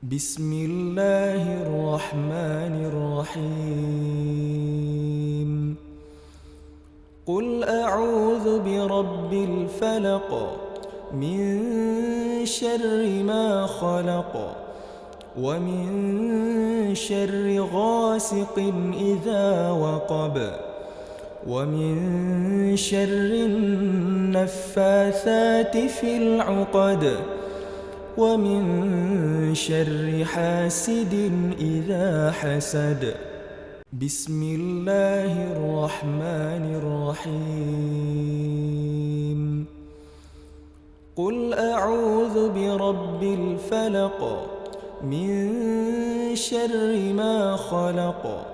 بسم الله الرحمن الرحيم قل أعوذ برب الفلق من شر ما خلق ومن شر غاسق إذا وقب ومن شر النفاثات في العقد ومن شر حاسد إذا حسد بسم الله الرحمن الرحيم قل أعوذ برب الفلق من شر ما خلق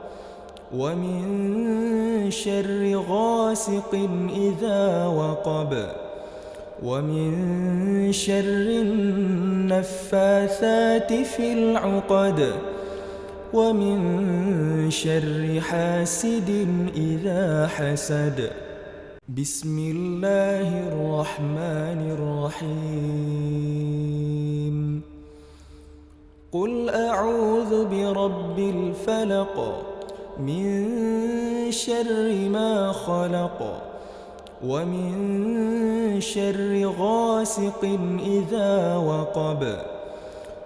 ومن شر غاسق إذا وقب ومن شر النفاثات في العقد ومن شر حاسد إذا حسد بسم الله الرحمن الرحيم قل أعوذ برب الفلق من شر ما خلق ومن شر غاسق إذا وقب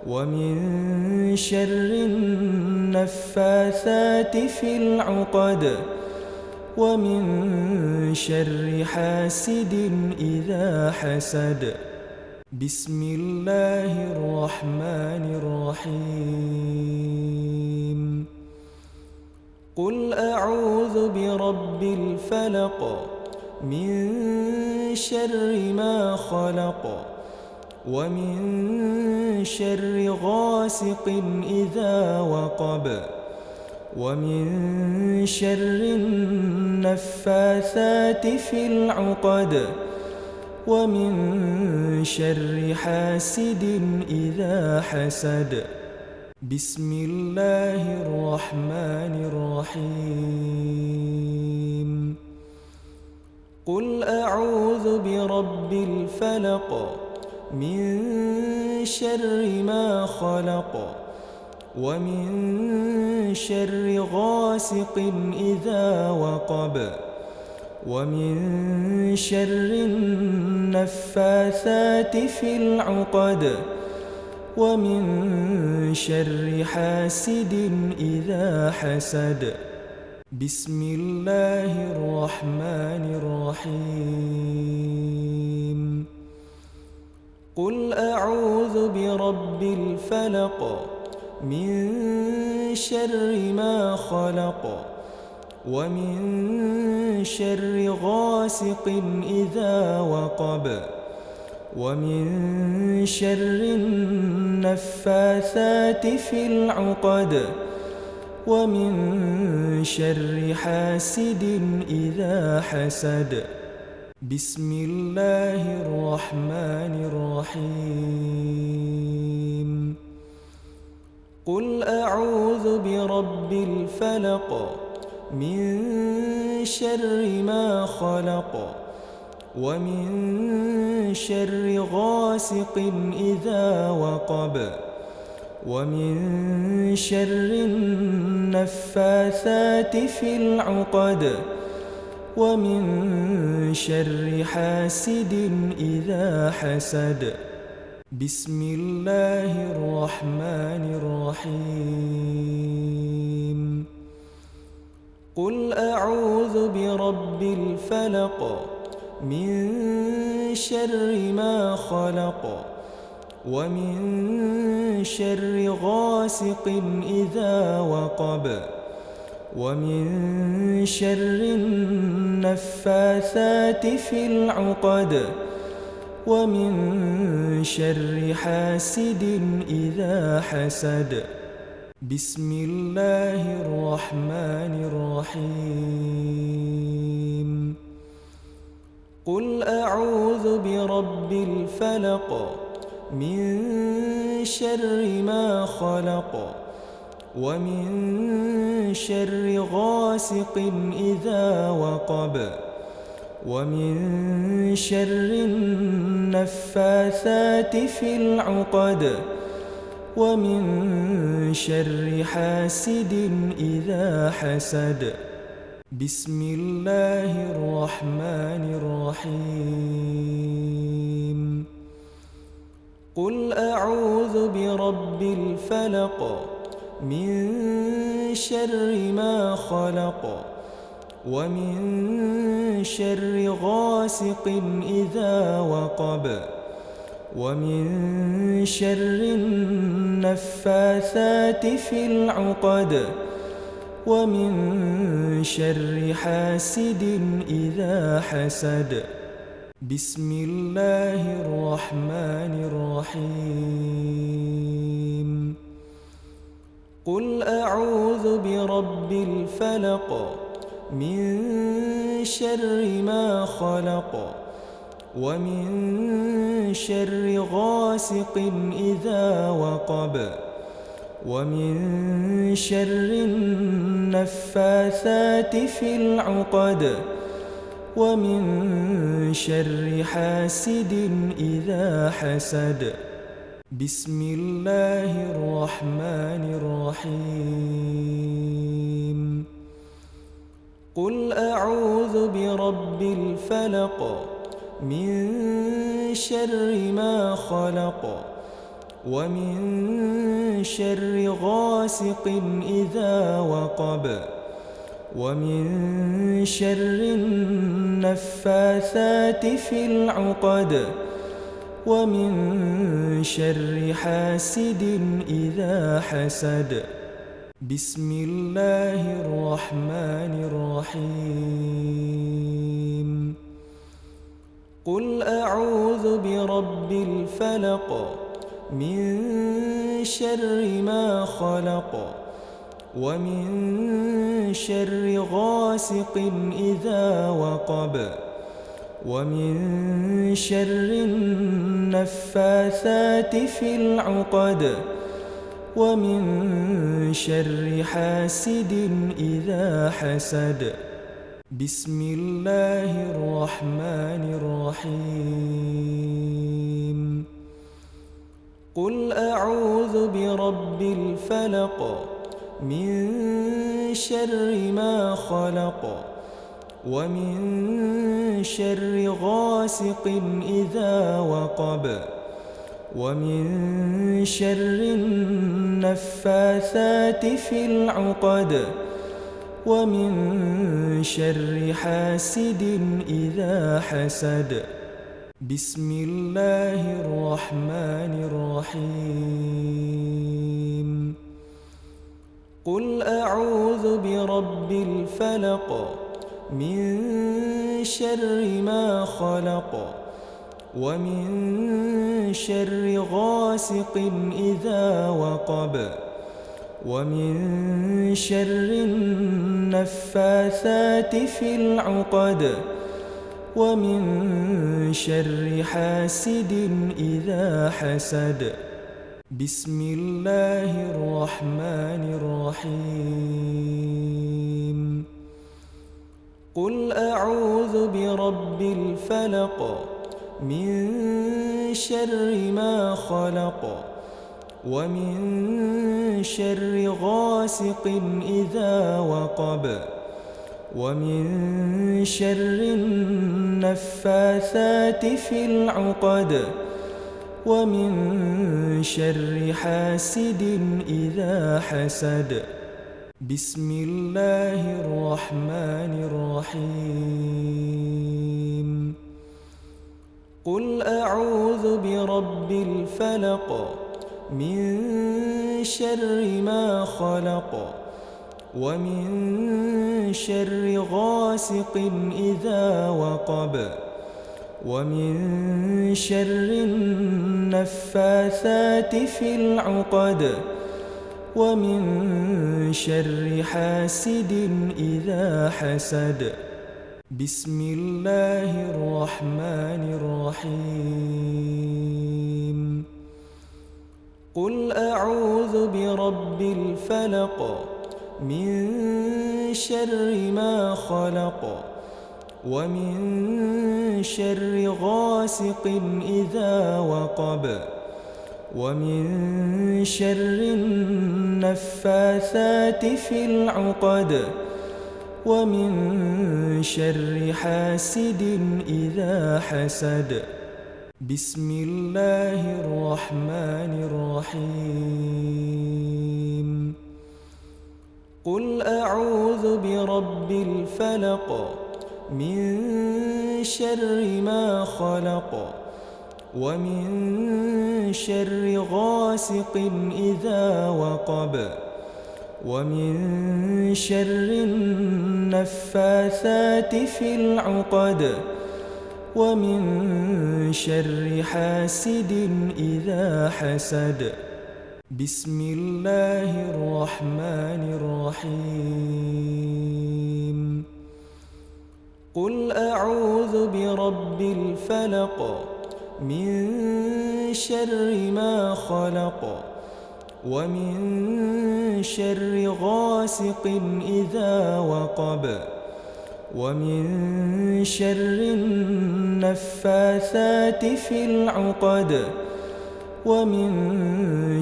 ومن شر النفاثات في العقد ومن شر حاسد إذا حسد بسم الله الرحمن الرحيم قل أعوذ برب الفلق من شر ما خلق ومن شر غاسق إذا وقب ومن شر النفاثات في العقد ومن شر حاسد إذا حسد بسم الله الرحمن الرحيم قل أعوذ برب الفلق من شر ما خلق ومن شر غاسق إذا وقب ومن شر النفاثات في العقد ومن شر حاسد إذا حسد بسم الله الرحمن الرحيم قل أعوذ برب الفلق من شر ما خلق ومن شر غاسق إذا وقب ومن شر النفاثات في العقد ومن شر حاسد إذا حسد بسم الله الرحمن الرحيم قل أعوذ برب الفلق من شر ما خلق ومن شر غاسق إذا وقب ومن شر النفاثات في العقد ومن شر حاسد إذا حسد بسم الله الرحمن الرحيم قل أعوذ برب الفلق من شر ما خلق ومن شر غاسق إذا وقب ومن شر النفاثات في العقد ومن شر حاسد إذا حسد بسم الله الرحمن الرحيم قل أعوذ برب الفلق من شر ما خلق ومن شر غاسق إذا وقب ومن شر النفاثات في العقد ومن شر حاسد إذا حسد. بسم الله الرحمن الرحيم. قل أعوذ برب الفلق من شر ما خلق ومن شر غاسق إذا وقب ومن شر النفاثات في العقد ومن شر حاسد إذا حسد. بسم الله الرحمن الرحيم. قل أعوذ برب الفلق من شر ما خلق ومن شر غاسق إذا وقب ومن شر النفاثات في العقد ومن شر حاسد إذا حسد. بسم الله الرحمن الرحيم. قل أعوذ برب الفلق من شر ما خلق ومن شر غاسق إذا وقب ومن شر النفاثات في العقد ومن شر حاسد إذا حسد. بسم الله الرحمن الرحيم. قل أعوذ برب الفلق من شر ما خلق ومن شر غاسق إذا وقب ومن شر النفاثات في العقد ومن شر حاسد إذا حسد. بسم الله الرحمن الرحيم. قل أعوذ برب الفلق من شر ما خلق ومن شر غاسق إذا وقب ومن شر النفاثات في العقد ومن شر حاسد إذا حسد. بسم الله الرحمن الرحيم. قل أعوذ برب الفلق من شر ما خلق ومن شر غاسق إذا وقب ومن شر النفاثات في العقد ومن شر حاسد إذا حسد. بسم الله الرحمن الرحيم. قل أعوذ برب الفلق من شر ما خلق ومن شر غاسق إذا وقب ومن شر النفاثات في العقد ومن شر حاسد إذا حسد. بسم الله الرحمن الرحيم. قل أعوذ برب الفلق من شر ما خلق ومن شر غاسق إذا وقب ومن شر النفاثات في العقد ومن شر حاسد إذا حسد. بسم الله الرحمن الرحيم. قل أعوذ برب الفلق من شر ما خلق ومن شر غاسق إذا وقب ومن شر النفاثات في العقد ومن شر حاسد إذا حسد. بسم الله الرحمن الرحيم. قل أعوذ برب الفلق من شر ما خلق ومن شر غاسق إذا وقب ومن شر النفاثات في العقد ومن شر حاسد إذا حسد. بسم الله الرحمن الرحيم. قل أعوذ برب الفلق من شر ما خلق ومن شر غاسق إذا وقب ومن شر النفاثات في العقد ومن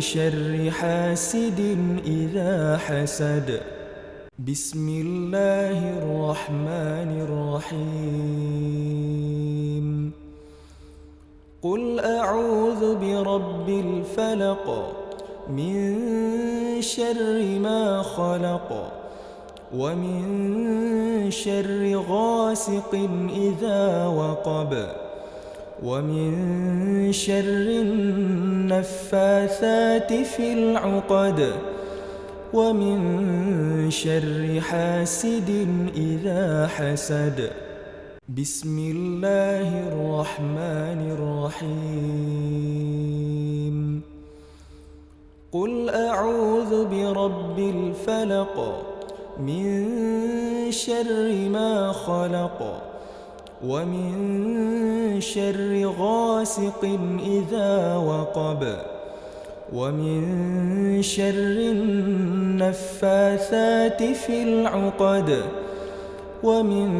شر حاسد إذا حسد. بسم الله الرحمن الرحيم. قل أعوذ برب الفلق من شر ما خلق ومن شر غاسق إذا وقب ومن شر النفاثات في العقد ومن شر حاسد إذا حسد. بسم الله الرحمن الرحيم. قل أعوذ برب الفلق من شر ما خلق ومن شر غاسق إذا وقب ومن شر النفاثات في العقد ومن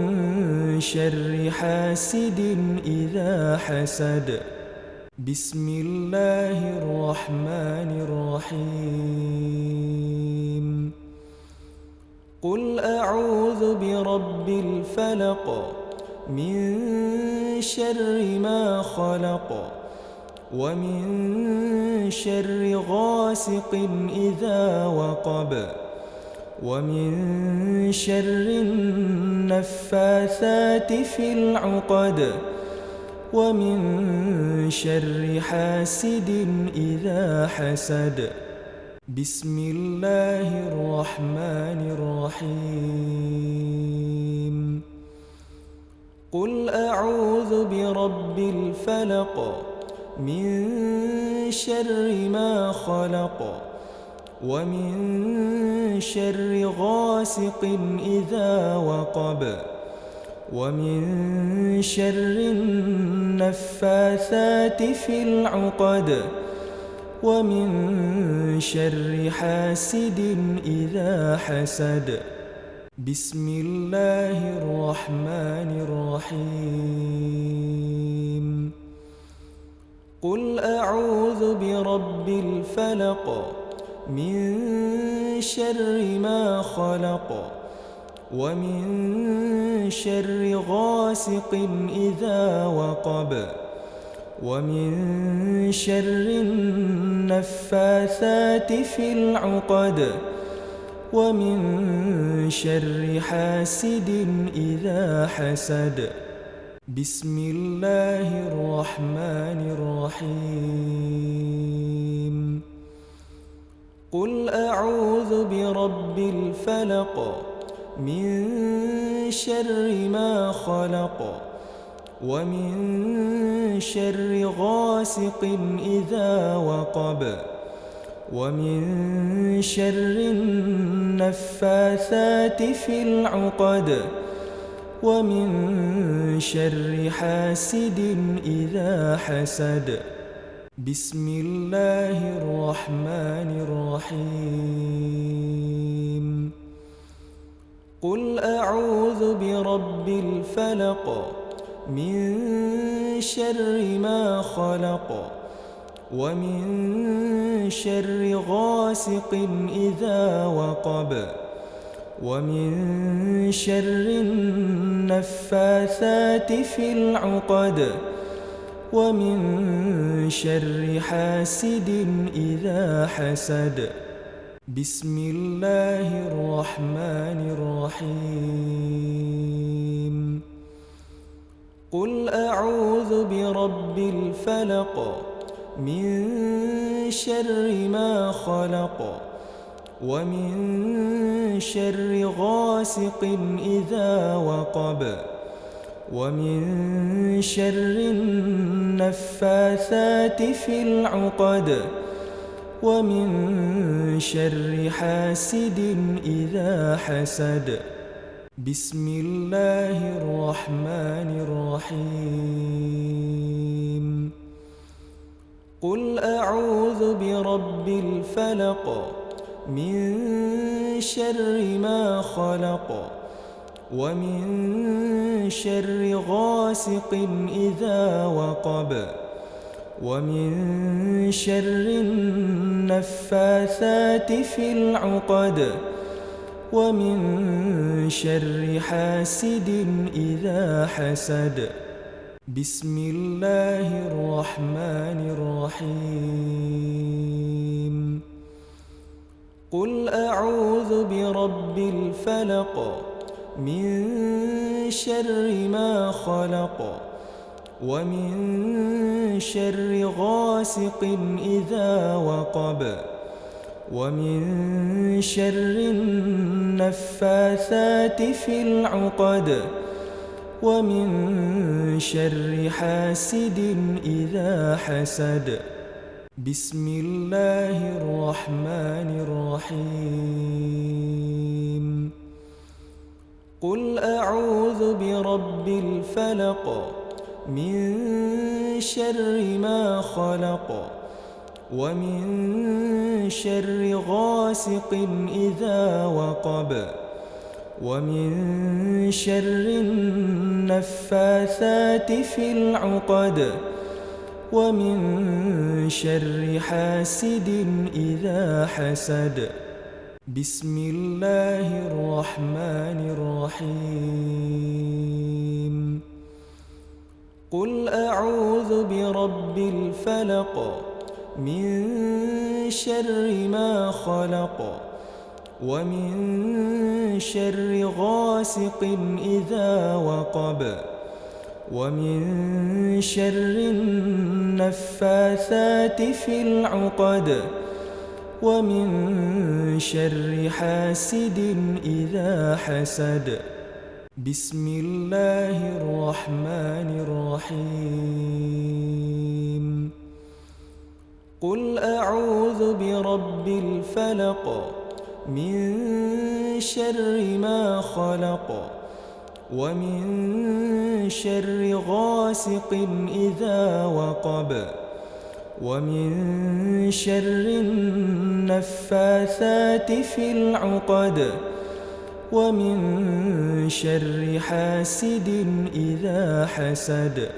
شر حاسد إذا حسد. بسم الله الرحمن الرحيم. قل أعوذ برب الفلق من شر ما خلق ومن شر غاسق إذا وقب ومن شر النفاثات في العقد ومن شر حاسد إذا حسد. بسم الله الرحمن الرحيم. قل أعوذ برب الفلق من شر ما خلق ومن شر غاسق إذا وقب ومن شر النفاثات في العقد ومن شر حاسد إذا حسد. بسم الله الرحمن الرحيم. قل أعوذ برب الفلق من شر ما خلق ومن شر غاسق إذا وقب ومن شر النفاثات في العقد ومن شر حاسد إذا حسد. بسم الله الرحمن الرحيم. قل أعوذ برب الفلق من شر ما خلق ومن شر غاسق إذا وقب ومن شر النفاثات في العقد ومن شر حاسد إذا حسد. بسم الله الرحمن الرحيم. قل أعوذ برب الفلق من شر ما خلق ومن شر غاسق إذا وقب ومن شر النفاثات في العقد ومن شر حاسد إذا حسد. بسم الله الرحمن الرحيم. قل أعوذ برب الفلق من شر ما خلق ومن شر غاسق إذا وقب ومن شر النفاثات في العقد ومن شر حاسد إذا حسد. بسم الله الرحمن الرحيم. قل أعوذ برب الفلق من شر ما خلق ومن شر غاسق إذا وقب ومن شر النفاثات في العقد ومن شر حاسد إذا حسد. بسم الله الرحمن الرحيم. قل أعوذ برب الفلق من شر ما خلق ومن شر غاسق إذا وقب ومن شر النفاثات في العقد ومن شر حاسد إذا حسد. بسم الله الرحمن الرحيم. قل أعوذ برب الفلق من شر ما خلق ومن شر غاسق إذا وقب ومن شر النفاثات في العقد ومن شر حاسد إذا حسد. بسم الله الرحمن الرحيم. قل أعوذ برب الفلق من شر ما خلق ومن شر غاسق إذا وقب ومن شر النفاثات في العقد ومن شر حاسد إذا حسد. بسم الله الرحمن الرحيم. قل أعوذ برب الفلق من شر ما خلق ومن شر غاسق إذا وقب ومن شر النفاثات في العقد ومن شر حاسد إذا حسد.